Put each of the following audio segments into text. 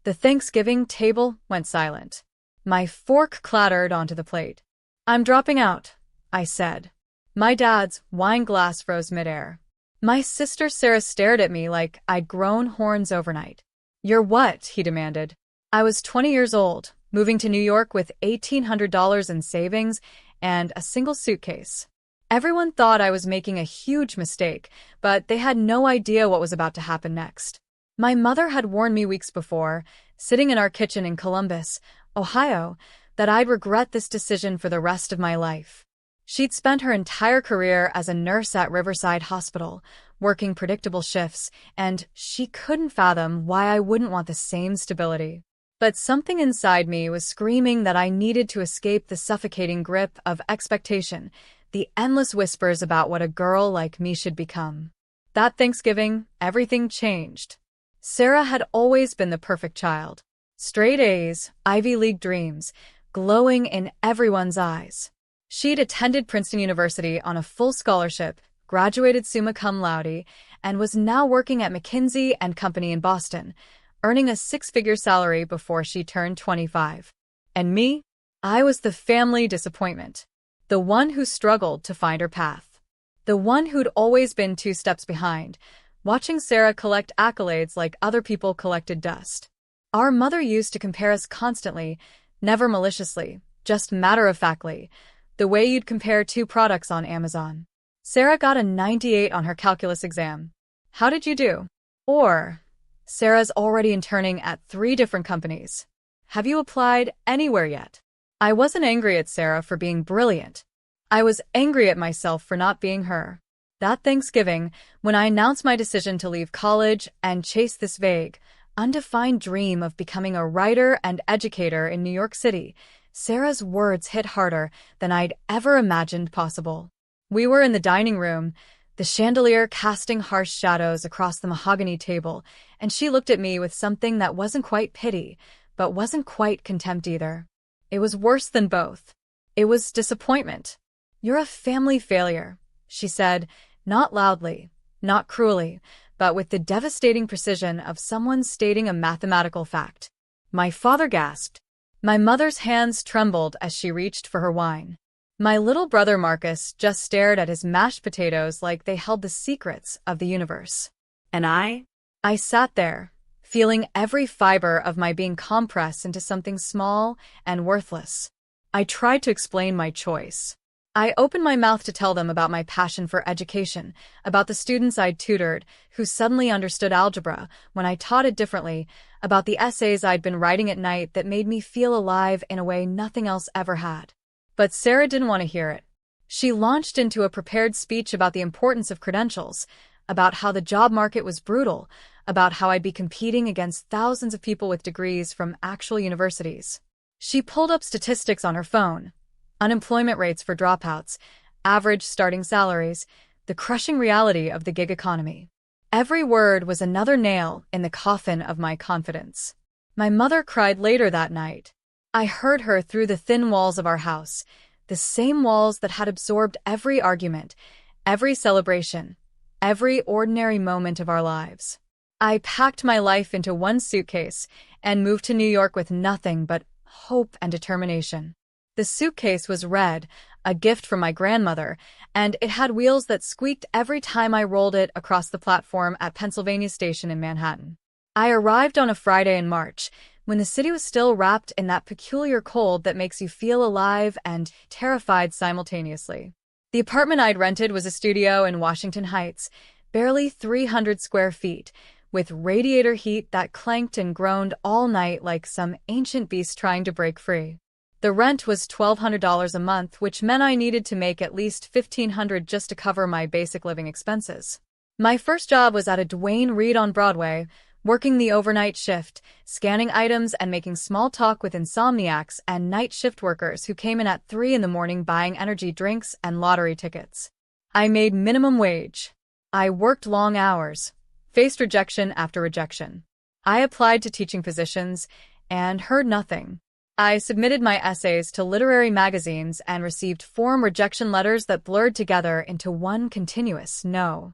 The Thanksgiving table went silent. My fork clattered onto the plate. "I'm dropping out," I said. My dad's wine glass froze midair. My sister Sarah stared at me like I'd grown horns overnight. "You're what?" he demanded. I was 20 years old, moving to New York with $1,800 in savings and a single suitcase. Everyone thought I was making a huge mistake, but they had no idea what was about to happen next. My mother had warned me weeks before, sitting in our kitchen in Columbus, Ohio, that I'd regret this decision for the rest of my life. She'd spent her entire career as a nurse at Riverside Hospital, working predictable shifts, and she couldn't fathom why I wouldn't want the same stability. But something inside me was screaming that I needed to escape the suffocating grip of expectation, the endless whispers about what a girl like me should become. That Thanksgiving, everything changed. Sarah had always been the perfect child. Straight A's, Ivy League dreams, glowing in everyone's eyes. She'd attended Princeton University on a full scholarship, graduated summa cum laude, and was now working at McKinsey & Company in Boston, earning a six-figure salary before she turned 25. And me? I was the family disappointment. The one who struggled to find her path. The one who'd always been 2 steps behind, watching Sarah collect accolades like other people collected dust. Our mother used to compare us constantly, never maliciously, just matter-of-factly, the way you'd compare 2 products on Amazon. Sarah got a 98 on her calculus exam. "How did you do?" Or, "Sarah's already interning at 3 different companies. Have you applied anywhere yet?" I wasn't angry at Sarah for being brilliant. I was angry at myself for not being her. That Thanksgiving, when I announced my decision to leave college and chase this vague, undefined dream of becoming a writer and educator in New York City, Sarah's words hit harder than I'd ever imagined possible. We were in the dining room, the chandelier casting harsh shadows across the mahogany table, and she looked at me with something that wasn't quite pity, but wasn't quite contempt either. It was worse than both. It was disappointment. "You're a family failure," she said, not loudly, not cruelly, but with the devastating precision of someone stating a mathematical fact. My father gasped. My mother's hands trembled as she reached for her wine. My little brother Marcus just stared at his mashed potatoes like they held the secrets of the universe. And I sat there, feeling every fiber of my being compressed into something small and worthless. I tried to explain my choice. I opened my mouth to tell them about my passion for education, about the students I'd tutored who suddenly understood algebra when I taught it differently, about the essays I'd been writing at night that made me feel alive in a way nothing else ever had. But Sarah didn't want to hear it. She launched into a prepared speech about the importance of credentials, about how the job market was brutal, about how I'd be competing against thousands of people with degrees from actual universities. She pulled up statistics on her phone. Unemployment rates for dropouts, average starting salaries, the crushing reality of the gig economy. Every word was another nail in the coffin of my confidence. My mother cried later that night. I heard her through the thin walls of our house, the same walls that had absorbed every argument, every celebration, every ordinary moment of our lives. I packed my life into one suitcase and moved to New York with nothing but hope and determination. The suitcase was red, a gift from my grandmother, and it had wheels that squeaked every time I rolled it across the platform at Pennsylvania Station in Manhattan. I arrived on a Friday in March, when the city was still wrapped in that peculiar cold that makes you feel alive and terrified simultaneously. The apartment I'd rented was a studio in Washington Heights, barely 300 square feet, with radiator heat that clanked and groaned all night like some ancient beast trying to break free. The rent was $1,200 a month, which meant I needed to make at least $1,500 just to cover my basic living expenses. My first job was at a Duane Reade on Broadway, working the overnight shift, scanning items and making small talk with insomniacs and night shift workers who came in at 3 in the morning buying energy drinks and lottery tickets. I made minimum wage. I worked long hours, faced rejection after rejection. I applied to teaching positions and heard nothing. I submitted my essays to literary magazines and received form rejection letters that blurred together into one continuous no.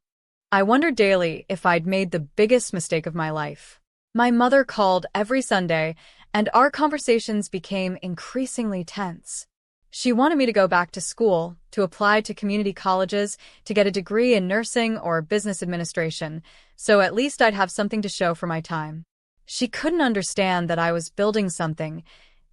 I wondered daily if I'd made the biggest mistake of my life. My mother called every Sunday, and our conversations became increasingly tense. She wanted me to go back to school, to apply to community colleges, to get a degree in nursing or business administration, so at least I'd have something to show for my time. She couldn't understand that I was building something,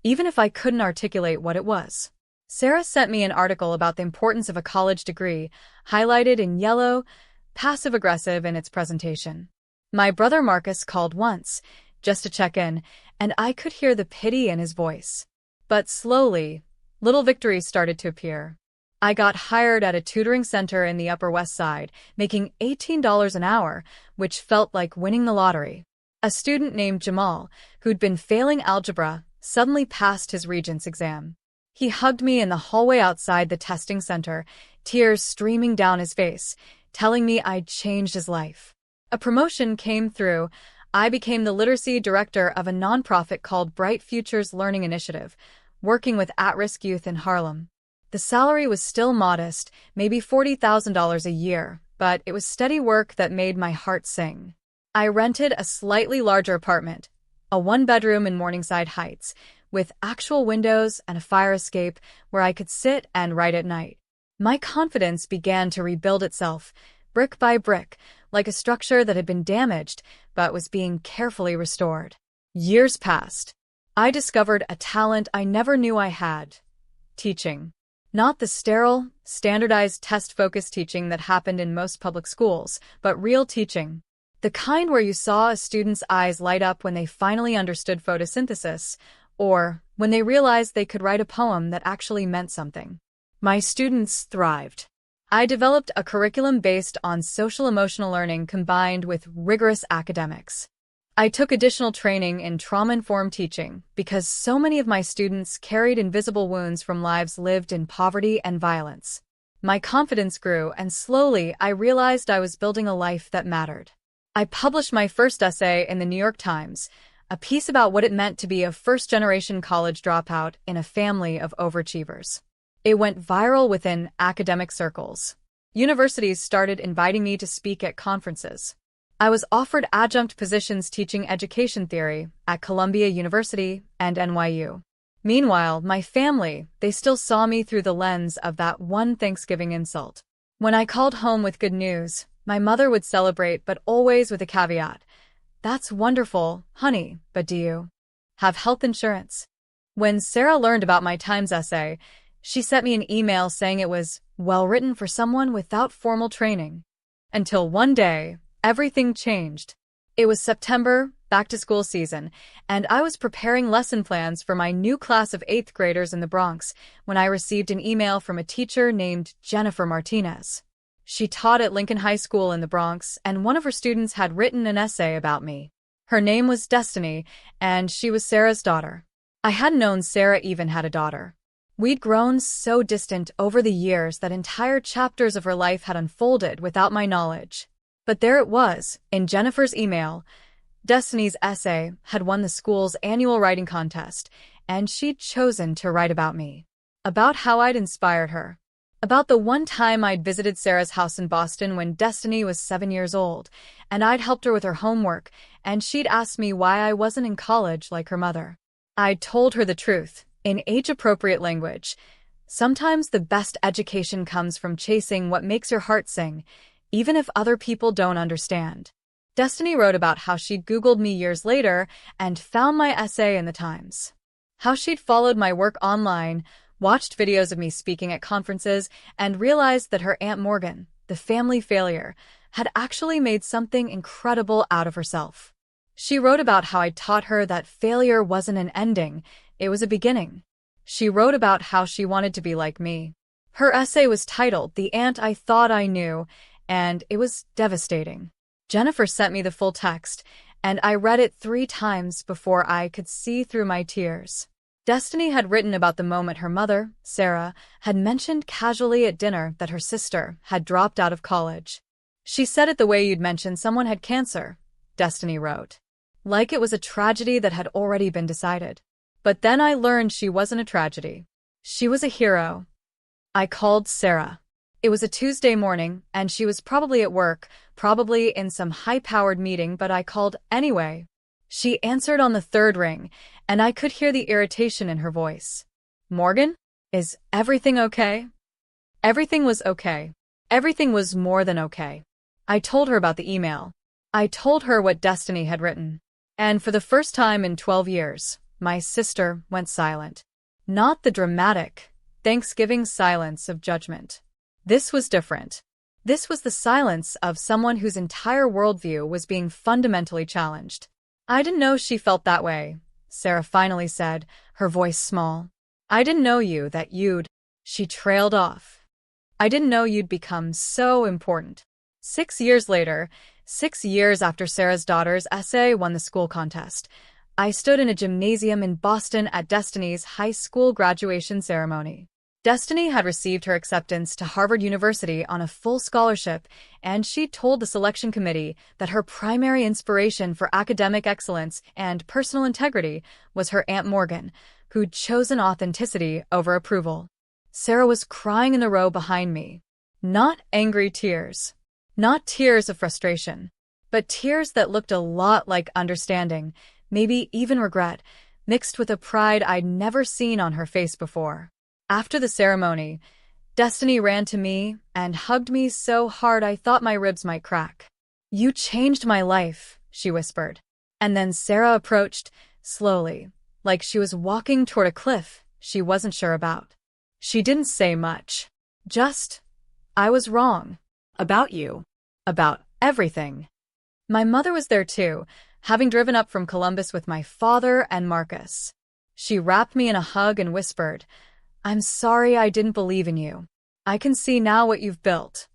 even if I couldn't articulate what it was. Sarah sent me an article about the importance of a college degree, highlighted in yellow, passive-aggressive in its presentation. My brother Marcus called once, just to check in, and I could hear the pity in his voice. But slowly, little victories started to appear. I got hired at a tutoring center in the Upper West Side, making $18 an hour, which felt like winning the lottery. A student named Jamal, who'd been failing algebra, suddenly passed his Regents exam. He hugged me in the hallway outside the testing center, tears streaming down his face, telling me I'd changed his life. A promotion came through. I became the literacy director of a nonprofit called Bright Futures Learning Initiative, working with at-risk youth in Harlem. The salary was still modest, maybe $40,000 a year, but it was steady work that made my heart sing. I rented a slightly larger apartment, a one-bedroom in Morningside Heights, with actual windows and a fire escape where I could sit and write at night. My confidence began to rebuild itself, brick by brick, like a structure that had been damaged but was being carefully restored. Years passed. I discovered a talent I never knew I had: teaching. Not the sterile, standardized test-focused teaching that happened in most public schools, but real teaching. The kind where you saw a student's eyes light up when they finally understood photosynthesis, or when they realized they could write a poem that actually meant something. My students thrived. I developed a curriculum based on social-emotional learning combined with rigorous academics. I took additional training in trauma-informed teaching because so many of my students carried invisible wounds from lives lived in poverty and violence. My confidence grew, and slowly I realized I was building a life that mattered. I published my first essay in the New York Times, a piece about what it meant to be a first-generation college dropout in a family of overachievers. It went viral within academic circles. Universities started inviting me to speak at conferences. I was offered adjunct positions teaching education theory at Columbia University and NYU. Meanwhile, my family, they still saw me through the lens of that one Thanksgiving insult. When I called home with good news, my mother would celebrate, but always with a caveat. "That's wonderful, honey, but do you have health insurance?" When Sarah learned about my Times essay, she sent me an email saying it was well written for someone without formal training. Until one day, everything changed. It was September, back-to-school season, and I was preparing lesson plans for my new class of 8th graders in the Bronx when I received an email from a teacher named Jennifer Martinez. She taught at Lincoln High School in the Bronx, and one of her students had written an essay about me. Her name was Destiny, and she was Sarah's daughter. I hadn't known Sarah even had a daughter. We'd grown so distant over the years that entire chapters of her life had unfolded without my knowledge. But there it was, in Jennifer's email. Destiny's essay had won the school's annual writing contest, and she'd chosen to write about me. About how I'd inspired her. About the one time I'd visited Sarah's house in Boston when Destiny was 7 years old, and I'd helped her with her homework, and she'd asked me why I wasn't in college like her mother. I'd told her the truth, in age-appropriate language. Sometimes the best education comes from chasing what makes your heart sing, even if other people don't understand. Destiny wrote about how she'd Googled me years later and found my essay in the Times. How she'd followed my work online, watched videos of me speaking at conferences, and realized that her Aunt Morgan, the family failure, had actually made something incredible out of herself. She wrote about how I'd taught her that failure wasn't an ending, it was a beginning. She wrote about how she wanted to be like me. Her essay was titled "The Aunt I Thought I Knew," and it was devastating. Jennifer sent me the full text, and I read it 3 times before I could see through my tears. Destiny had written about the moment her mother, Sarah, had mentioned casually at dinner that her sister had dropped out of college. "She said it the way you'd mention someone had cancer," Destiny wrote. Like it was a tragedy that had already been decided. But then I learned she wasn't a tragedy. She was a hero. I called Sarah. It was a Tuesday morning, and she was probably at work, probably in some high-powered meeting, but I called anyway. She answered on the third ring, and I could hear the irritation in her voice. Morgan? Is everything okay? Everything was okay. Everything was more than okay. I told her about the email. I told her what Destiny had written. And for the first time in 12 years, my sister went silent. Not the dramatic, Thanksgiving silence of judgment. This was different. This was the silence of someone whose entire worldview was being fundamentally challenged. I didn't know she felt that way, Sarah finally said, her voice small. I didn't know that you'd. She trailed off. I didn't know you'd become so important. 6 years later, 6 years after Sarah's daughter's essay won the school contest, I stood in a gymnasium in Boston at Destiny's high school graduation ceremony. Destiny had received her acceptance to Harvard University on a full scholarship, and she told the selection committee that her primary inspiration for academic excellence and personal integrity was her Aunt Morgan, who'd chosen authenticity over approval. Sarah was crying in the row behind me. Not angry tears. Not tears of frustration, but tears that looked a lot like understanding, maybe even regret, mixed with a pride I'd never seen on her face before. After the ceremony, Destiny ran to me and hugged me so hard I thought my ribs might crack. You changed my life, she whispered. And then Sarah approached, slowly, like she was walking toward a cliff she wasn't sure about. She didn't say much. Just, I was wrong. About you. About everything. My mother was there too, having driven up from Columbus with my father and Marcus. She wrapped me in a hug and whispered, I'm sorry I didn't believe in you. I can see now what you've built.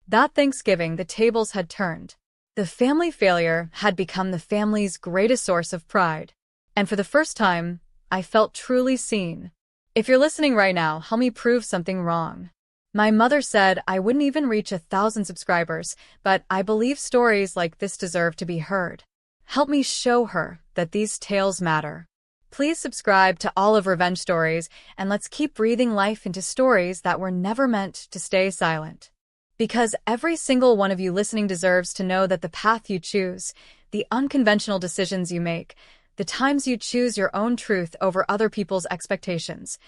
That Thanksgiving, the tables had turned. The family failure had become the family's greatest source of pride. And for the first time, I felt truly seen. If you're listening right now, help me prove something wrong. My mother said I wouldn't even reach 1,000 subscribers, but I believe stories like this deserve to be heard. Help me show her that these tales matter. Please subscribe to all of Revenge Stories, and let's keep breathing life into stories that were never meant to stay silent. Because every single one of you listening deserves to know that the path you choose, the unconventional decisions you make, the times you choose your own truth over other people's expectations,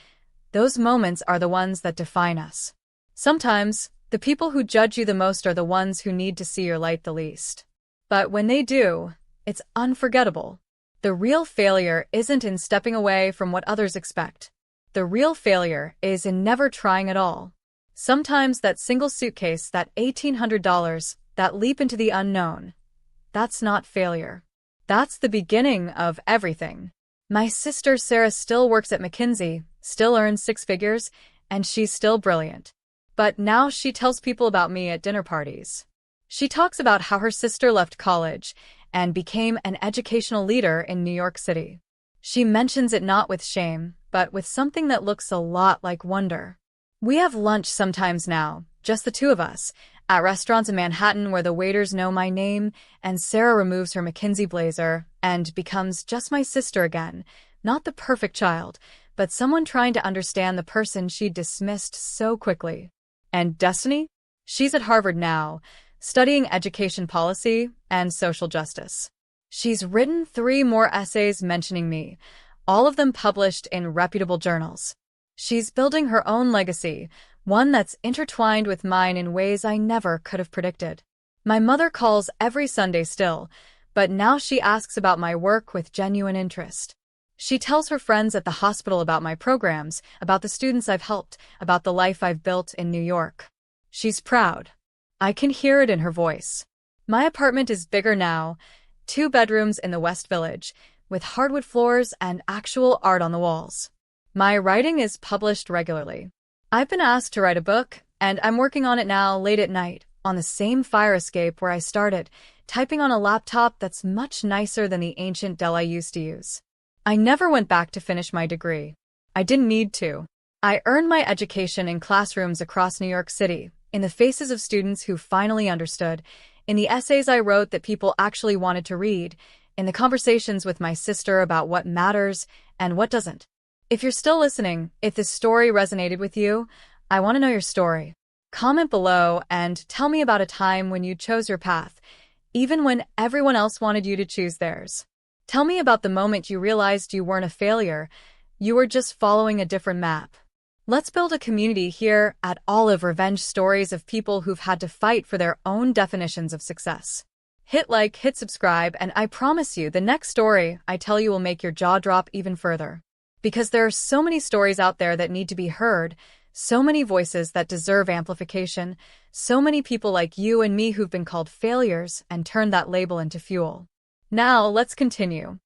those moments are the ones that define us. Sometimes, the people who judge you the most are the ones who need to see your light the least. But when they do, it's unforgettable. The real failure isn't in stepping away from what others expect. The real failure is in never trying at all. Sometimes that single suitcase, that $1,800, that leap into the unknown, that's not failure. That's the beginning of everything. My sister Sarah still works at McKinsey, still earns 6 figures, and she's still brilliant. But now she tells people about me at dinner parties. She talks about how her sister left college and became an educational leader in New York City. She mentions it not with shame, but with something that looks a lot like wonder. We have lunch sometimes now, just the two of us, at restaurants in Manhattan where the waiters know my name, and Sarah removes her McKinsey blazer and becomes just my sister again, not the perfect child, but someone trying to understand the person she dismissed so quickly. And Destiny? She's at Harvard now, studying education policy and social justice. She's written 3 more essays mentioning me, all of them published in reputable journals. She's building her own legacy, one that's intertwined with mine in ways I never could have predicted. My mother calls every Sunday still, but now she asks about my work with genuine interest. She tells her friends at the hospital about my programs, about the students I've helped, about the life I've built in New York. She's proud. I can hear it in her voice. My apartment is bigger now, 2 bedrooms in the West Village, with hardwood floors and actual art on the walls. My writing is published regularly. I've been asked to write a book, and I'm working on it now late at night, on the same fire escape where I started, typing on a laptop that's much nicer than the ancient Dell I used to use. I never went back to finish my degree. I didn't need to. I earned my education in classrooms across New York City, in the faces of students who finally understood, in the essays I wrote that people actually wanted to read, in the conversations with my sister about what matters and what doesn't. If you're still listening, if this story resonated with you, I want to know your story. Comment below and tell me about a time when you chose your path, even when everyone else wanted you to choose theirs. Tell me about the moment you realized you weren't a failure, you were just following a different map. Let's build a community here at Olive Revenge, stories of people who've had to fight for their own definitions of success. Hit like, hit subscribe, and I promise you the next story I tell you will make your jaw drop even further. Because there are so many stories out there that need to be heard, so many voices that deserve amplification, so many people like you and me who've been called failures and turned that label into fuel. Now, let's continue.